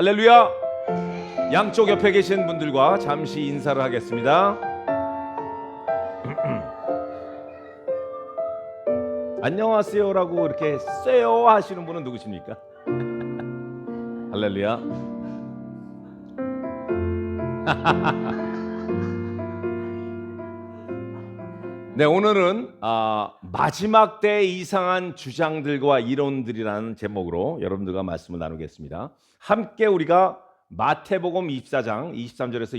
할렐루야. 양쪽 옆에 계신 분들과 잠시 인사를 하겠습니다. 안녕하세요라고 이렇게 쎄요 하시는 분은 누구십니까? 할렐루야. 네, 오늘은 마지막 때의 이상한 주장들과 이론들이라는 제목으로 여러분들과 말씀을 나누겠습니다. 함께 우리가 마태복음 24장 23절에서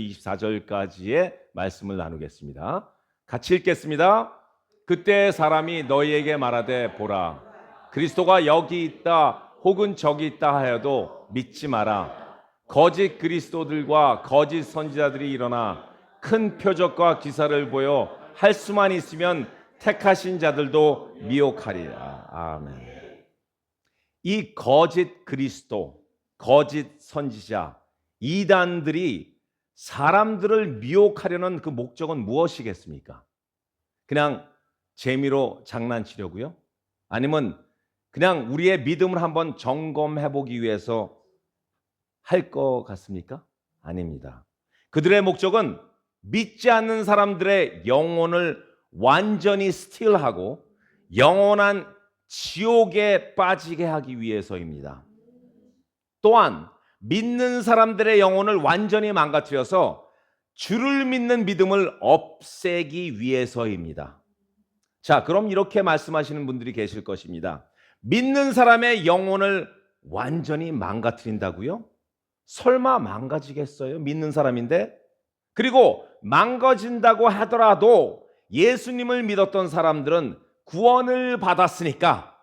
24절까지의 말씀을 나누겠습니다. 같이 읽겠습니다. 그때 사람이 너희에게 말하되 보라, 그리스도가 여기 있다 혹은 저기 있다 하여도 믿지 마라. 거짓 그리스도들과 거짓 선지자들이 일어나 큰 표적과 기사를 보여 할 수만 있으면 택하신 자들도 미혹하리라. 아멘. 이 거짓 그리스도, 거짓 선지자, 이단들이 사람들을 미혹하려는 그 목적은 무엇이겠습니까? 그냥 재미로 장난치려고요? 아니면 그냥 우리의 믿음을 한번 점검해 보기 위해서 할 것 같습니까? 아닙니다. 그들의 목적은 믿지 않는 사람들의 영혼을 완전히 스틸하고 영원한 지옥에 빠지게 하기 위해서입니다. 또한 믿는 사람들의 영혼을 완전히 망가뜨려서 주를 믿는 믿음을 없애기 위해서입니다. 자, 그럼 이렇게 말씀하시는 분들이 계실 것입니다. 믿는 사람의 영혼을 완전히 망가뜨린다고요? 설마 망가지겠어요? 믿는 사람인데? 그리고 망가진다고 하더라도 예수님을 믿었던 사람들은 구원을 받았으니까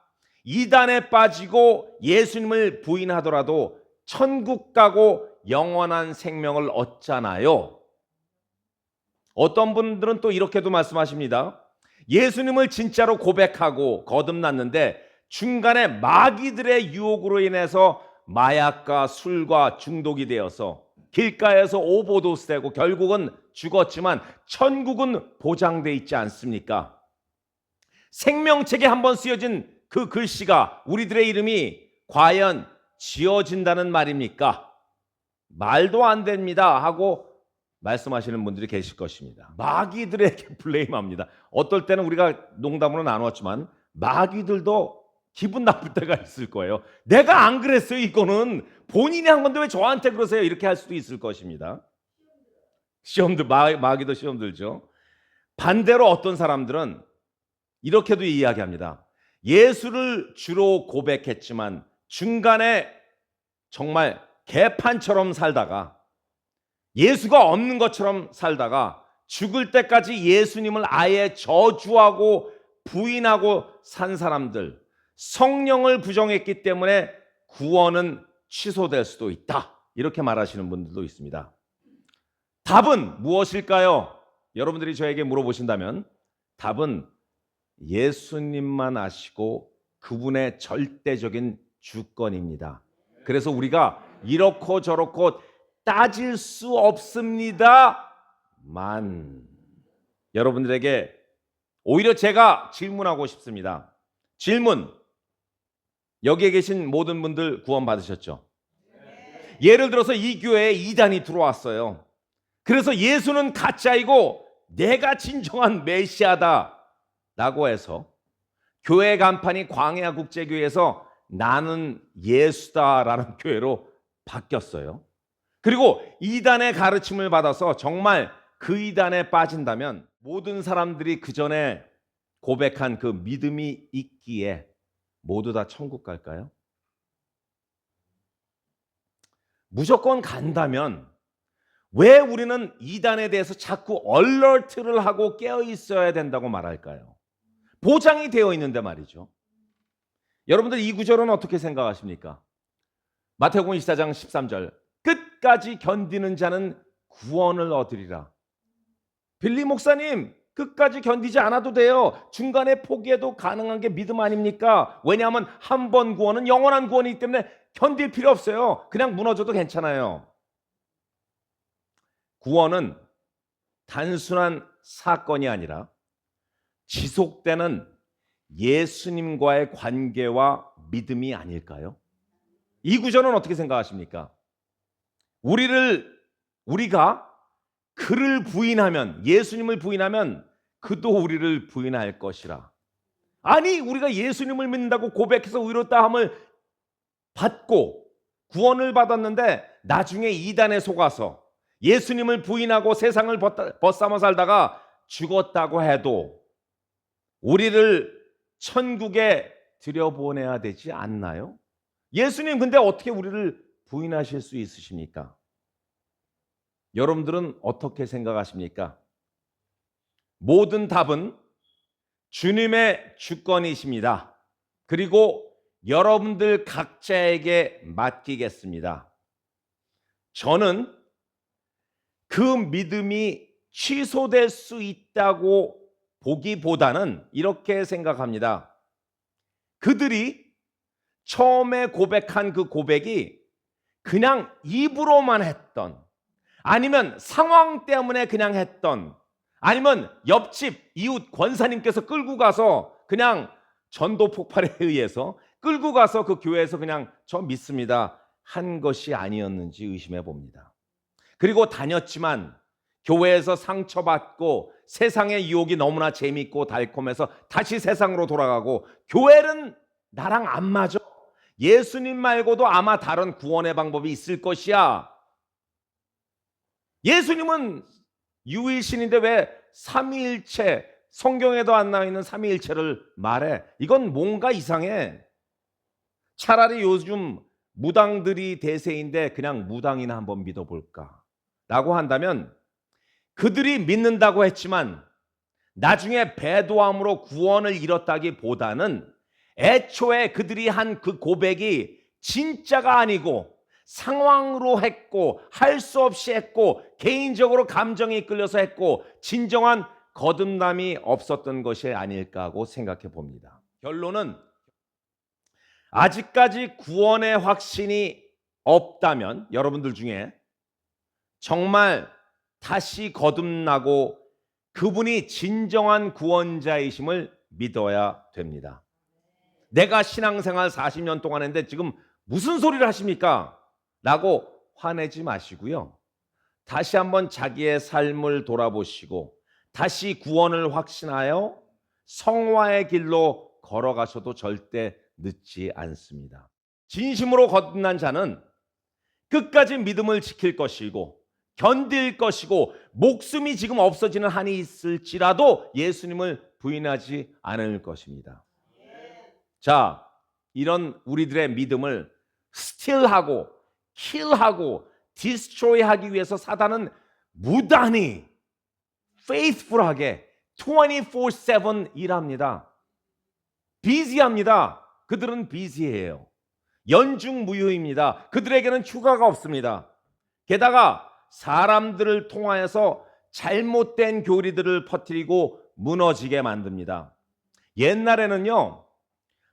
이단에 빠지고 예수님을 부인하더라도 천국 가고 영원한 생명을 얻잖아요. 어떤 분들은 또 이렇게도 말씀하십니다. 예수님을 진짜로 고백하고 거듭났는데 중간에 마귀들의 유혹으로 인해서 마약과 술과 중독이 되어서 길가에서 오버도스 되고 결국은 죽었지만 천국은 보장돼 있지 않습니까? 생명책에 한번 쓰여진 그 글씨가 우리들의 이름이 과연 지어진다는 말입니까? 말도 안 됩니다 하고 말씀하시는 분들이 계실 것입니다. 마귀들에게 블레임합니다. 어떨 때는 우리가 농담으로 나누었지만 마귀들도 기분 나쁠 때가 있을 거예요. 내가 안 그랬어요. 이거는 본인이 한 건데 왜 저한테 그러세요? 이렇게 할 수도 있을 것입니다. 마귀도 시험 들죠. 반대로 어떤 사람들은 이렇게도 이야기합니다. 예수를 주로 고백했지만 중간에 정말 개판처럼 살다가 예수가 없는 것처럼 살다가 죽을 때까지 예수님을 아예 저주하고 부인하고 산 사람들, 성령을 부정했기 때문에 구원은 취소될 수도 있다. 이렇게 말하시는 분들도 있습니다. 답은 무엇일까요? 여러분들이 저에게 물어보신다면 답은 예수님만 아시고 그분의 절대적인 주권입니다. 그래서 우리가 이렇고 저렇고 따질 수 없습니다만 여러분들에게 오히려 제가 질문하고 싶습니다. 질문. 여기에 계신 모든 분들 구원 받으셨죠? 예를 들어서 이 교회에 이단이 들어왔어요. 그래서 예수는 가짜이고 내가 진정한 메시아다 라고 해서 교회 간판이 광야 국제교회에서 나는 예수다라는 교회로 바뀌었어요. 그리고 이단의 가르침을 받아서 정말 그 이단에 빠진다면 모든 사람들이 그 전에 고백한 그 믿음이 있기에 모두 다 천국 갈까요? 무조건 간다면 왜 우리는 이단에 대해서 자꾸 얼러트를 하고 깨어 있어야 된다고 말할까요? 보장이 되어 있는데 말이죠. 여러분들 이 구절은 어떻게 생각하십니까? 마태복음 24장 13절 끝까지 견디는 자는 구원을 얻으리라. 빌리 목사님 끝까지 견디지 않아도 돼요. 중간에 포기해도 가능한 게 믿음 아닙니까? 왜냐하면 한 번 구원은 영원한 구원이기 때문에 견딜 필요 없어요. 그냥 무너져도 괜찮아요. 구원은 단순한 사건이 아니라 지속되는 예수님과의 관계와 믿음이 아닐까요? 이 구절은 어떻게 생각하십니까? 우리가 그를 부인하면, 예수님을 부인하면 그도 우리를 부인할 것이라. 아니, 우리가 예수님을 믿는다고 고백해서 의롭다함을 받고 구원을 받았는데 나중에 이단에 속아서 예수님을 부인하고 세상을 벗삼아 살다가 죽었다고 해도 우리를 천국에 들여보내야 되지 않나요? 예수님 근데 어떻게 우리를 부인하실 수 있으십니까? 여러분들은 어떻게 생각하십니까? 모든 답은 주님의 주권이십니다. 그리고 여러분들 각자에게 맡기겠습니다. 저는 그 믿음이 취소될 수 있다고 보기보다는 이렇게 생각합니다. 그들이 처음에 고백한 그 고백이 그냥 입으로만 했던, 아니면 상황 때문에 그냥 했던, 아니면 옆집 이웃 권사님께서 끌고 가서 그냥 전도 폭발에 의해서 끌고 가서 그 교회에서 그냥 저 믿습니다 한 것이 아니었는지 의심해 봅니다. 그리고 다녔지만 교회에서 상처받고 세상의 유혹이 너무나 재밌고 달콤해서 다시 세상으로 돌아가고, 교회는 나랑 안 맞아, 예수님 말고도 아마 다른 구원의 방법이 있을 것이야, 예수님은 유일신인데 왜 삼위일체, 성경에도 안 나와 있는 삼위일체를 말해? 이건 뭔가 이상해. 차라리 요즘 무당들이 대세인데 그냥 무당이나 한번 믿어볼까 라고 한다면, 그들이 믿는다고 했지만 나중에 배도함으로 구원을 잃었다기보다는 애초에 그들이 한 그 고백이 진짜가 아니고 상황으로 했고, 할 수 없이 했고, 개인적으로 감정이 끌려서 했고, 진정한 거듭남이 없었던 것이 아닐까 하고 생각해 봅니다. 결론은 아직까지 구원의 확신이 없다면 여러분들 중에 정말 다시 거듭나고 그분이 진정한 구원자이심을 믿어야 됩니다. 내가 신앙생활 40년 동안 했는데 지금 무슨 소리를 하십니까? 라고 화내지 마시고요. 다시 한번 자기의 삶을 돌아보시고 다시 구원을 확신하여 성화의 길로 걸어가셔도 절대 늦지 않습니다. 진심으로 거듭난 자는 끝까지 믿음을 지킬 것이고 견딜 것이고, 목숨이 지금 없어지는 한이 있을지라도 예수님을 부인하지 않을 것입니다. 자, 이런 우리들의 믿음을 스틸하고 킬하고 디스트로이하기 위해서 사단은 무단히 faithful하게 24/7 일합니다. 비지합니다. 그들은 비지해요. 연중무휴입니다. 그들에게는 휴가가 없습니다. 게다가 사람들을 통하여서 잘못된 교리들을 퍼뜨리고 무너지게 만듭니다. 옛날에는요,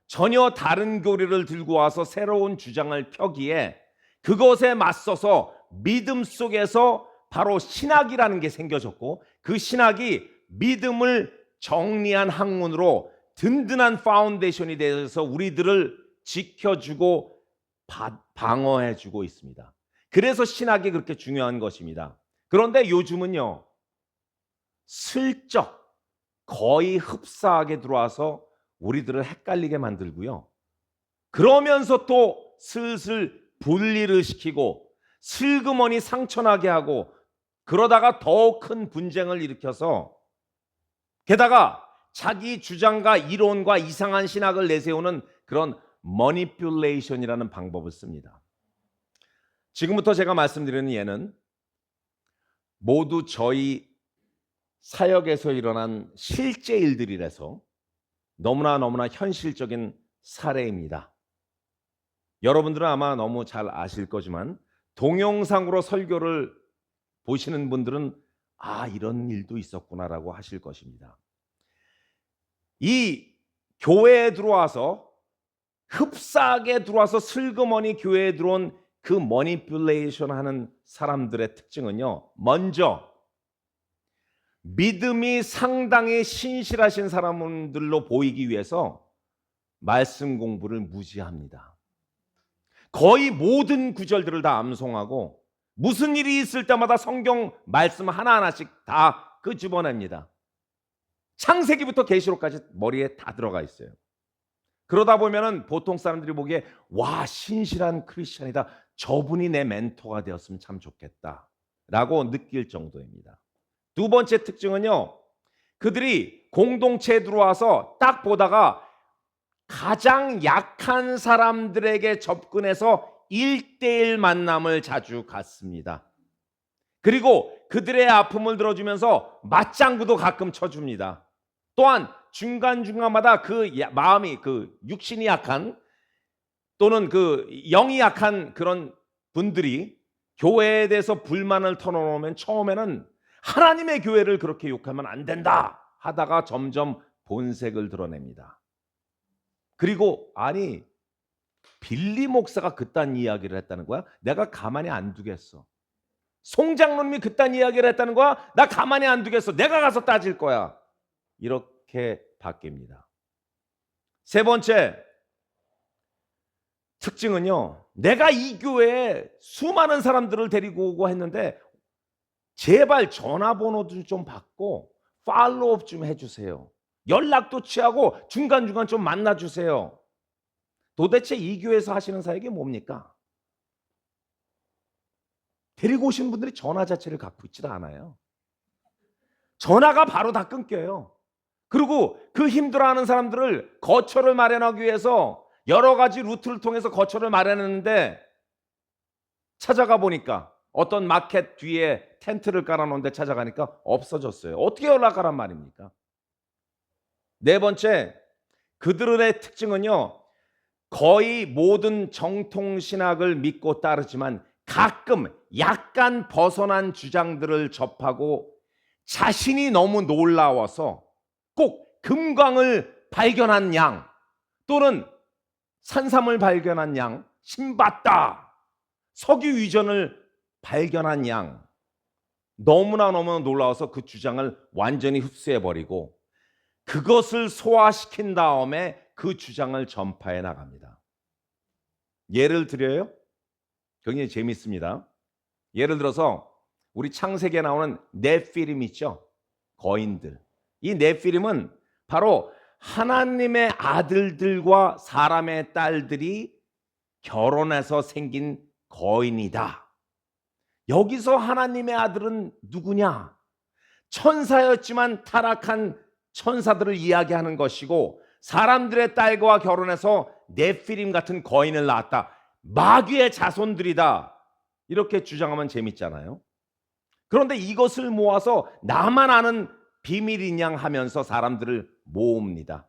전혀 다른 교리를 들고 와서 새로운 주장을 펴기에 그것에 맞서서 믿음 속에서 바로 신학이라는 게 생겨졌고, 그 신학이 믿음을 정리한 학문으로 든든한 파운데이션이 되어서 우리들을 지켜주고 방어해주고 있습니다. 그래서 신학이 그렇게 중요한 것입니다. 그런데 요즘은요, 슬쩍 거의 흡사하게 들어와서 우리들을 헷갈리게 만들고요, 그러면서 또 슬슬 분리를 시키고 슬그머니 상처나게 하고, 그러다가 더 큰 분쟁을 일으켜서, 게다가 자기 주장과 이론과 이상한 신학을 내세우는 그런 머니퓰레이션이라는 방법을 씁니다. 지금부터 제가 말씀드리는 예는 모두 저희 사역에서 일어난 실제 일들이라서 너무나 현실적인 사례입니다. 여러분들은 아마 너무 잘 아실 거지만 동영상으로 설교를 보시는 분들은 아, 이런 일도 있었구나라고 하실 것입니다. 이 교회에 들어와서 흡사하게 들어와서 슬그머니 교회에 들어온 그 머니퓰레이션 하는 사람들의 특징은요, 먼저 믿음이 상당히 신실하신 사람들로 보이기 위해서 말씀 공부를 무지합니다. 거의 모든 구절들을 다 암송하고 무슨 일이 있을 때마다 성경 말씀 하나하나씩 다 끄집어냅니다. 창세기부터 계시록까지 머리에 다 들어가 있어요. 그러다 보면은 보통 사람들이 보기에 와, 신실한 크리스천이다. 저분이 내 멘토가 되었으면 참 좋겠다 라고 느낄 정도입니다. 두 번째 특징은요, 그들이 공동체에 들어와서 딱 보다가 가장 약한 사람들에게 접근해서 1대1 만남을 자주 갖습니다. 그리고 그들의 아픔을 들어주면서 맞장구도 가끔 쳐줍니다. 또한 중간중간마다 그 마음이, 그 육신이 약한 또는 그 영이 약한 그런 분들이 교회에 대해서 불만을 털어놓으면 처음에는 하나님의 교회를 그렇게 욕하면 안 된다 하다가 점점 본색을 드러냅니다. 그리고 아니, 빌리 목사가 그딴 이야기를 했다는 거야? 내가 가만히 안 두겠어. 송 장로님이 그딴 이야기를 했다는 거야? 나 가만히 안 두겠어. 내가 가서 따질 거야. 이렇게 바뀝니다. 세 번째 특징은요, 내가 이 교회에 수많은 사람들을 데리고 오고 했는데 제발 전화번호도 좀 받고 팔로우업 좀 해주세요. 연락도 취하고 중간중간 좀 만나주세요. 도대체 이 교회에서 하시는 사역이 뭡니까? 데리고 오신 분들이 전화 자체를 갖고 있지도 않아요. 전화가 바로 다 끊겨요. 그리고 그 힘들어하는 사람들을 거처를 마련하기 위해서 여러 가지 루트를 통해서 거처를 마련했는데 찾아가 보니까 어떤 마켓 뒤에 텐트를 깔아놓은 데 찾아가니까 없어졌어요. 어떻게 연락하란 말입니까? 네 번째, 그들의 특징은요, 거의 모든 정통신학을 믿고 따르지만 가끔 약간 벗어난 주장들을 접하고 자신이 너무 놀라워서 꼭 금광을 발견한 양 또는 산삼을 발견한 양, 신봤다, 석유 위전을 발견한 양, 너무나 놀라워서 그 주장을 완전히 흡수해버리고 그것을 소화시킨 다음에 그 주장을 전파해 나갑니다. 예를 들어요? 굉장히 재밌습니다. 예를 들어서 우리 창세기에 나오는 네피림 있죠? 거인들. 이 네피림은 바로 하나님의 아들들과 사람의 딸들이 결혼해서 생긴 거인이다. 여기서 하나님의 아들은 누구냐? 천사였지만 타락한 천사들을 이야기하는 것이고 사람들의 딸과 결혼해서 네피림 같은 거인을 낳았다. 마귀의 자손들이다. 이렇게 주장하면 재밌잖아요. 그런데 이것을 모아서 나만 아는 비밀인 양 하면서 사람들을 모읍니다.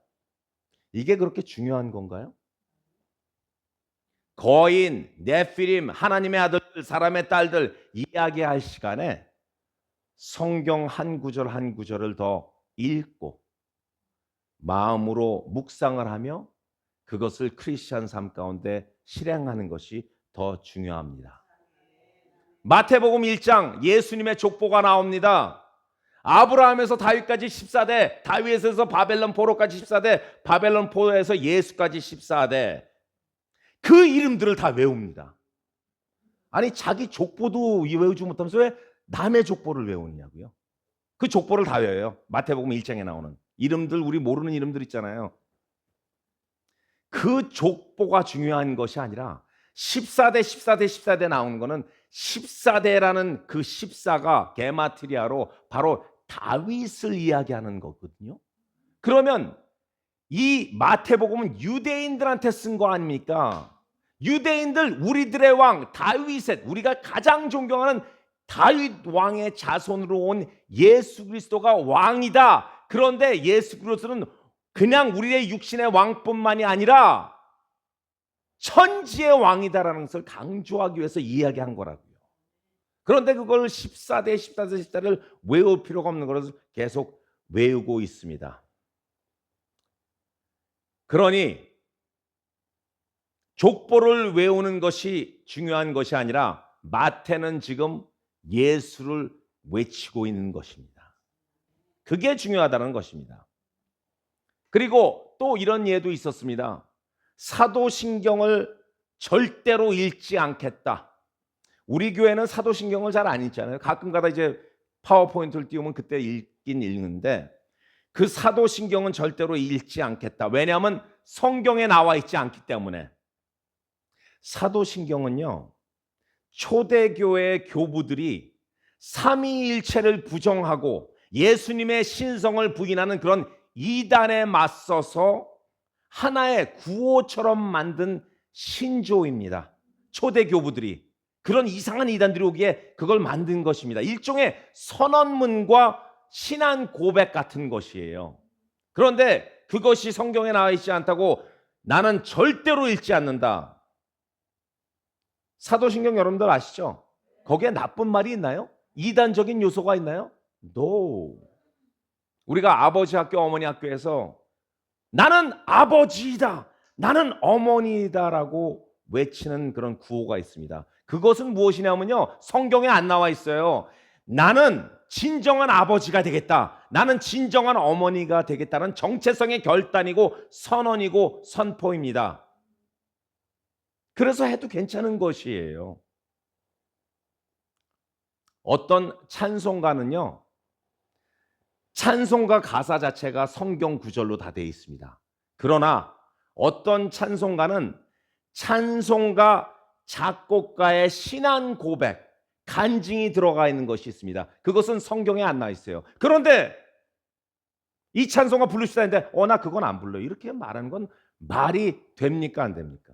이게 그렇게 중요한 건가요? 거인, 네피림, 하나님의 아들, 사람의 딸들 이야기할 시간에 성경 한 구절 한 구절을 더 읽고 마음으로 묵상을 하며 그것을 크리스찬 삶 가운데 실행하는 것이 더 중요합니다. 마태복음 1장 예수님의 족보가 나옵니다. 아브라함에서 다윗까지 14대, 다윗에서 바벨론 포로까지 14대, 바벨론 포로에서 예수까지 14대. 그 이름들을 다 외웁니다. 아니, 자기 족보도 외우지 못하면서 왜 남의 족보를 외우냐고요? 그 족보를 다 외워요. 마태복음 1장에 나오는 이름들, 우리 모르는 이름들 있잖아요. 그 족보가 중요한 것이 아니라 14대 14대 14대 나오는 거는 14대라는 그 14가 게마트리아로 바로 다윗을 이야기하는 거거든요. 그러면 이 마태복음은 유대인들한테 쓴 거 아닙니까? 유대인들, 우리들의 왕 다윗의, 우리가 가장 존경하는 다윗 왕의 자손으로 온 예수 그리스도가 왕이다. 그런데 예수 그리스도는 그냥 우리의 육신의 왕뿐만이 아니라 천지의 왕이다라는 것을 강조하기 위해서 이야기한 거라고요. 그런데 그걸 14대 14대 14를 외울 필요가 없는 것을 계속 외우고 있습니다. 그러니 족보를 외우는 것이 중요한 것이 아니라 마태는 지금 예수를 외치고 있는 것입니다. 그게 중요하다는 것입니다. 그리고 또 이런 예도 있었습니다. 사도신경을 절대로 읽지 않겠다. 우리 교회는 사도신경을 잘 안 읽잖아요. 가끔가다 이제 파워포인트를 띄우면 그때 읽긴 읽는데 그 사도신경은 절대로 읽지 않겠다. 왜냐하면 성경에 나와 있지 않기 때문에. 사도신경은요, 초대교회 교부들이 삼위일체를 부정하고 예수님의 신성을 부인하는 그런 이단에 맞서서 하나의 구호처럼 만든 신조입니다. 초대 교부들이 그런 이상한 이단들이 오기에 그걸 만든 것입니다. 일종의 선언문과 신앙 고백 같은 것이에요. 그런데 그것이 성경에 나와 있지 않다고 나는 절대로 읽지 않는다. 사도신경 여러분들 아시죠? 거기에 나쁜 말이 있나요? 이단적인 요소가 있나요? No. 우리가 아버지 학교, 어머니 학교에서 나는 아버지이다, 나는 어머니다라고 외치는 그런 구호가 있습니다. 그것은 무엇이냐면요, 성경에 안 나와 있어요. 나는 진정한 아버지가 되겠다, 나는 진정한 어머니가 되겠다는 정체성의 결단이고 선언이고 선포입니다. 그래서 해도 괜찮은 것이에요. 어떤 찬송가는요, 찬송가 가사 자체가 성경 구절로 다 되어 있습니다. 그러나 어떤 찬송가는 찬송가 작곡가의 신앙 고백, 간증이 들어가 있는 것이 있습니다. 그것은 성경에 안 나와 있어요. 그런데 이 찬송가 부르시다 했는데 나 그건 안 불러요. 이렇게 말하는 건 말이 됩니까, 안 됩니까?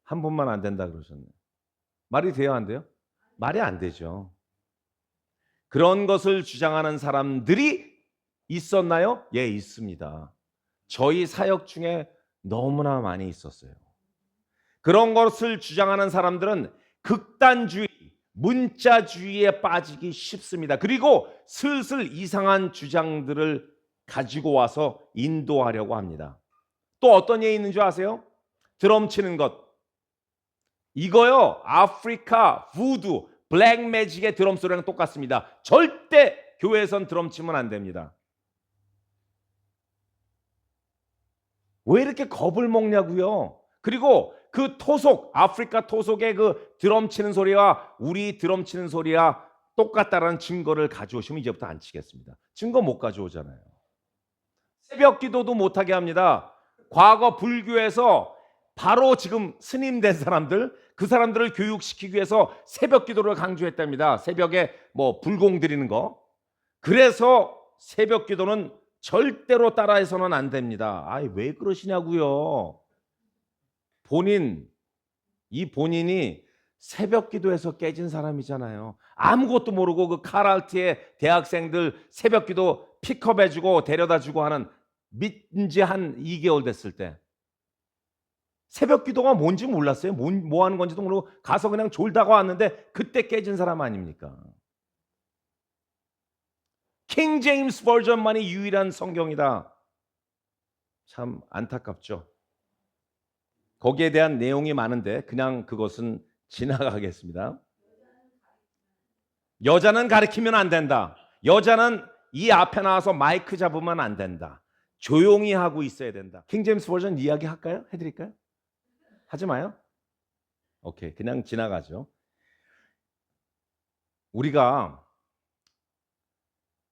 한 번만 안 된다 그러셨네요. 말이 돼요, 안 돼요? 말이 안 되죠. 그런 것을 주장하는 사람들이 있었나요? 예, 있습니다. 저희 사역 중에 너무나 많이 있었어요. 그런 것을 주장하는 사람들은 극단주의, 문자주의에 빠지기 쉽습니다. 그리고 슬슬 이상한 주장들을 가지고 와서 인도하려고 합니다. 또 어떤 예 있는 줄 아세요? 드럼 치는 것. 이거요, 아프리카 부두 블랙 매직의 드럼 소리랑 똑같습니다. 절대 교회에선 드럼 치면 안 됩니다. 왜 이렇게 겁을 먹냐고요? 그리고 그 토속, 아프리카 토속의 그 드럼 치는 소리와 우리 드럼 치는 소리와 똑같다라는 증거를 가져오시면 이제부터 안 치겠습니다. 증거 못 가져오잖아요. 새벽 기도도 못하게 합니다. 과거 불교에서 바로 지금 스님 된 사람들, 그 사람들을 교육시키기 위해서 새벽 기도를 강조했답니다. 새벽에 뭐 불공 드리는 거. 그래서 새벽 기도는 절대로 따라해서는 안 됩니다. 아이, 왜 그러시냐고요. 본인이 새벽 기도에서 깨진 사람이잖아요. 아무것도 모르고 그 카랄트의 대학생들 새벽 기도 픽업해주고 데려다주고 하는, 믿은 지 한 2개월 됐을 때 새벽 기도가 뭔지 몰랐어요. 뭐 하는 건지도 모르고 가서 그냥 졸다가 왔는데 그때 깨진 사람 아닙니까? 킹 제임스 버전만이 유일한 성경이다. 참 안타깝죠. 거기에 대한 내용이 많은데 그냥 그것은 지나가겠습니다. 여자는 가리키면 안 된다. 여자는 이 앞에 나와서 마이크 잡으면 안 된다. 조용히 하고 있어야 된다. 킹 제임스 버전 이야기 할까요? 해드릴까요? 하지 마요? 오케이, 그냥 지나가죠. 우리가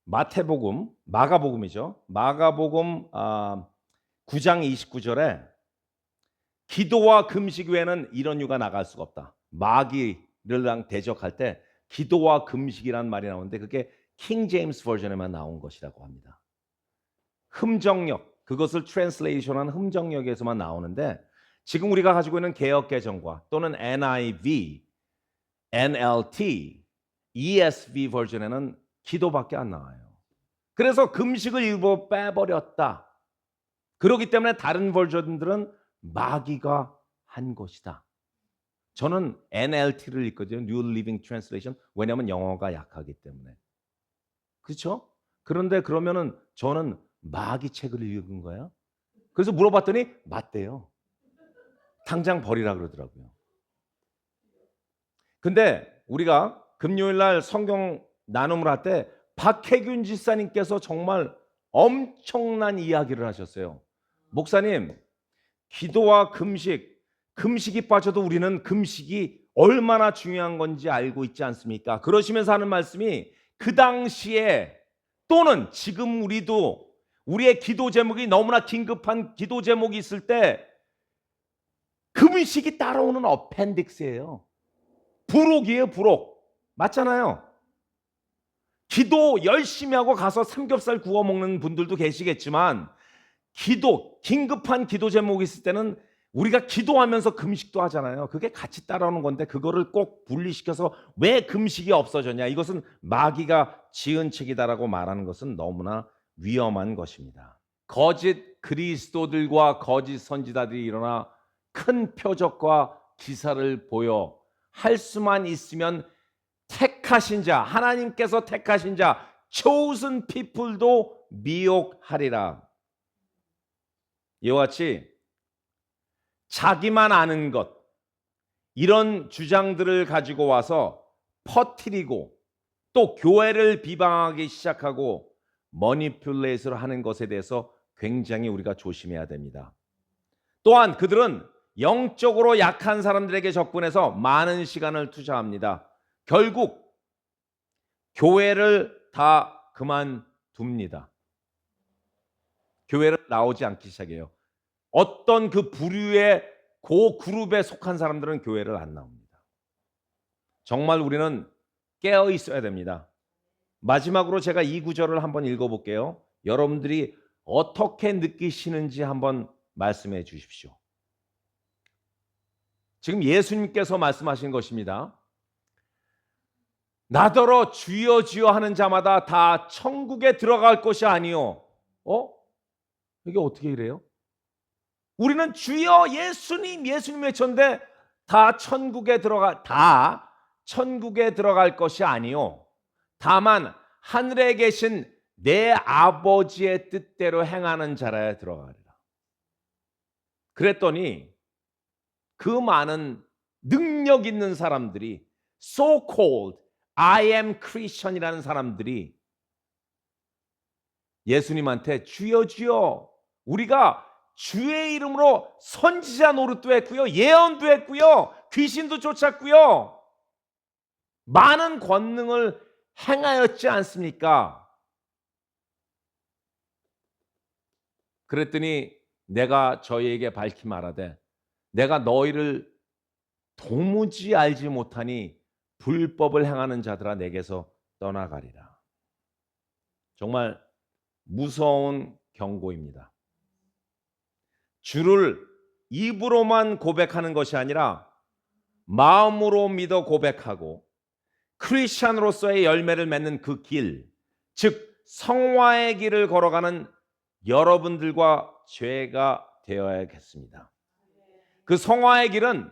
마태복음, 마가복음이죠. 마가복음 9장 29절에 기도와 금식 외에는 이런 유가 나갈 수가 없다. 마귀를 대적할 때 기도와 금식이라는 말이 나오는데 그게 킹 제임스 버전에만 나온 것이라고 합니다. 흠정역, 그것을 트랜슬레이션한 흠정역에서만 나오는데 지금 우리가 가지고 있는 개역개정과 또는 NIV, NLT, ESV 버전에는 기도밖에 안 나와요. 그래서 금식을 일부 빼버렸다. 그렇기 때문에 다른 버전들은 마귀가 한 것이다. 저는 NLT를 읽거든요. New Living Translation. 왜냐하면 영어가 약하기 때문에. 그렇죠? 그런데 그러면은 저는 마귀 책을 읽은 거예요. 그래서 물어봤더니 맞대요. 당장 버리라 그러더라고요. 근데 우리가 금요일 날 성경 나눔을 할 때 박혜균 지사님께서 정말 엄청난 이야기를 하셨어요. 목사님, 기도와 금식이 빠져도 우리는 금식이 얼마나 중요한 건지 알고 있지 않습니까? 그러시면서 하는 말씀이 그 당시에 또는 지금 우리도 우리의 기도 제목이 너무나 긴급한 기도 제목이 있을 때 금식이 따라오는 어펜딕스예요. 부록이에요, 부록. 맞잖아요. 기도 열심히 하고 가서 삼겹살 구워 먹는 분들도 계시겠지만 긴급한 기도 제목이 있을 때는 우리가 기도하면서 금식도 하잖아요. 그게 같이 따라오는 건데 그거를 꼭 분리시켜서 왜 금식이 없어졌냐? 이것은 마귀가 지은 책이다라고 말하는 것은 너무나 위험한 것입니다. 거짓 그리스도들과 거짓 선지자들이 일어나 큰 표적과 기사를 보여 할 수만 있으면 택하신 자, 하나님께서 택하신 자, chosen people도 미혹하리라. 이와 같이 자기만 아는 것, 이런 주장들을 가지고 와서 퍼뜨리고 또 교회를 비방하기 시작하고 머니플레이트를 하는 것에 대해서 굉장히 우리가 조심해야 됩니다. 또한 그들은 영적으로 약한 사람들에게 접근해서 많은 시간을 투자합니다. 결국 교회를 다 그만둡니다. 교회를 나오지 않기 시작해요. 어떤 그 부류의 그 그룹에 속한 사람들은 교회를 안 나옵니다. 정말 우리는 깨어 있어야 됩니다. 마지막으로 제가 이 구절을 한번 읽어볼게요. 여러분들이 어떻게 느끼시는지 한번 말씀해 주십시오. 지금 예수님께서 말씀하신 것입니다. 나더러 주여 주여 하는 자마다 다 천국에 들어갈 것이 아니요. 이게 어떻게 이래요? 우리는 주여 예수님 외쳤는데 다 천국에 들어갈 것이 아니요. 다만 하늘에 계신 내 아버지의 뜻대로 행하는 자라야 들어가리라. 그랬더니 그 많은 능력 있는 사람들이 so-called I am Christian이라는 사람들이 예수님한테 주여 주여, 우리가 주의 이름으로 선지자 노릇도 했고요, 예언도 했고요, 귀신도 쫓았고요, 많은 권능을 행하였지 않습니까? 그랬더니 내가 저희에게 밝히 말하되 내가 너희를 도무지 알지 못하니 불법을 행하는 자들아 내게서 떠나가리라. 정말 무서운 경고입니다. 주를 입으로만 고백하는 것이 아니라 마음으로 믿어 고백하고 크리스찬으로서의 열매를 맺는 그 길, 즉 성화의 길을 걸어가는 여러분들과 죄가 되어야겠습니다. 그 성화의 길은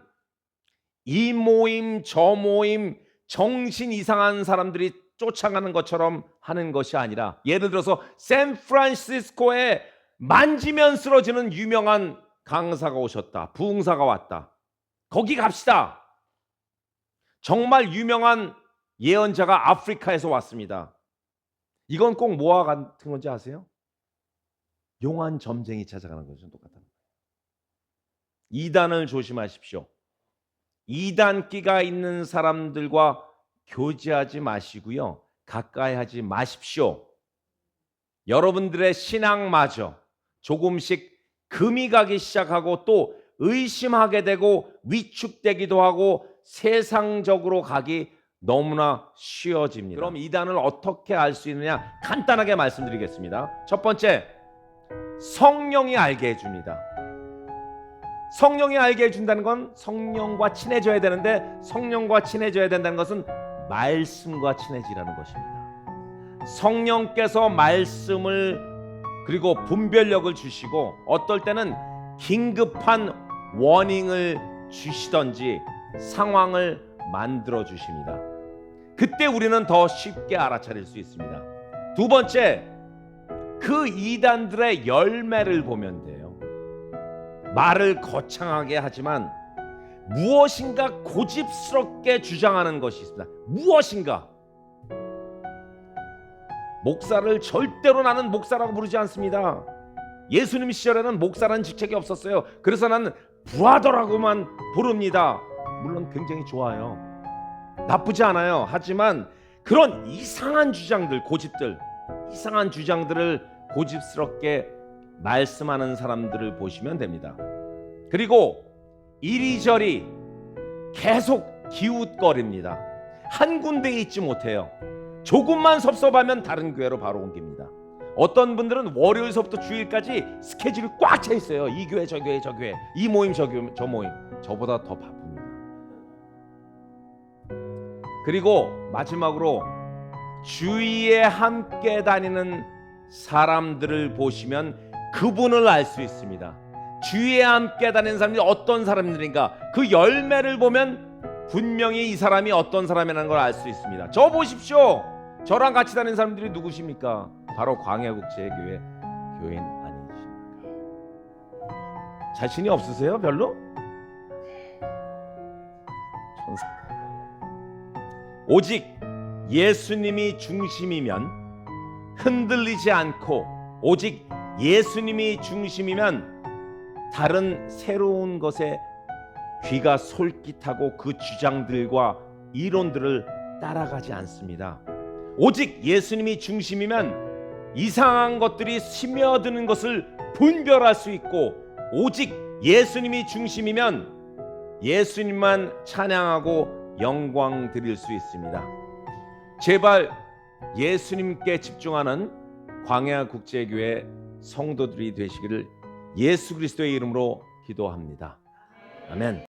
이 모임 저 모임 정신 이상한 사람들이 쫓아가는 것처럼 하는 것이 아니라, 예를 들어서 샌프란시스코에 만지면 쓰러지는 유명한 강사가 오셨다, 부흥사가 왔다, 거기 갑시다. 정말 유명한 예언자가 아프리카에서 왔습니다. 이건 꼭 뭐와 같은 건지 아세요? 용한 점쟁이 찾아가는 거죠. 똑같은 거예요. 이단을 조심하십시오. 이단기가 있는 사람들과 교제하지 마시고요, 가까이 하지 마십시오. 여러분들의 신앙마저 조금씩 금이 가기 시작하고 또 의심하게 되고 위축되기도 하고 세상적으로 가기 너무나 쉬워집니다. 그럼 이단을 어떻게 알 수 있느냐? 간단하게 말씀드리겠습니다. 첫 번째, 성령이 알게 해줍니다. 성령이 알게 해준다는 건 성령과 친해져야 되는데, 성령과 친해져야 된다는 것은 말씀과 친해지라는 것입니다. 성령께서 말씀을 그리고 분별력을 주시고 어떨 때는 긴급한 워닝을 주시던지 상황을 만들어 주십니다. 그때 우리는 더 쉽게 알아차릴 수 있습니다. 두 번째, 그 이단들의 열매를 보면 돼요. 말을 거창하게 하지만 무엇인가 고집스럽게 주장하는 것이 있습니다. 무엇인가. 목사를 절대로 나는 목사라고 부르지 않습니다. 예수님 시절에는 목사라는 직책이 없었어요. 그래서 나는 브라더라고만 부릅니다. 물론 굉장히 좋아요. 나쁘지 않아요. 하지만 그런 이상한 주장들, 고집들, 이상한 주장들을 고집스럽게 말씀하는 사람들을 보시면 됩니다. 그리고 이리저리 계속 기웃거립니다. 한 군데에 있지 못해요. 조금만 섭섭하면 다른 교회로 바로 옮깁니다. 어떤 분들은 월요일서부터 주일까지 스케줄이 꽉 차 있어요. 이 교회 저 교회 저 교회, 이 모임 저 교회 저 모임. 저보다 더 바쁩니다. 그리고 마지막으로 주위에 함께 다니는 사람들을 보시면 그분을 알 수 있습니다. 주위에 함께 다니는 사람들이 어떤 사람들인가, 그 열매를 보면 분명히 이 사람이 어떤 사람이라는 걸 알 수 있습니다. 저 보십시오. 저랑 같이 다니는 사람들이 누구십니까? 바로 광야국제교회 교인 아니십니까? 자신이 없으세요? 별로? 천사. 오직 예수님이 중심이면 흔들리지 않고, 오직 예수님이 중심이면 다른 새로운 것에 귀가 솔깃하고 그 주장들과 이론들을 따라가지 않습니다. 오직 예수님이 중심이면 이상한 것들이 스며드는 것을 분별할 수 있고, 오직 예수님이 중심이면 예수님만 찬양하고 영광 드릴 수 있습니다. 제발 예수님께 집중하는 광야국제교회 성도들이 되시기를 예수 그리스도의 이름으로 기도합니다. 아멘.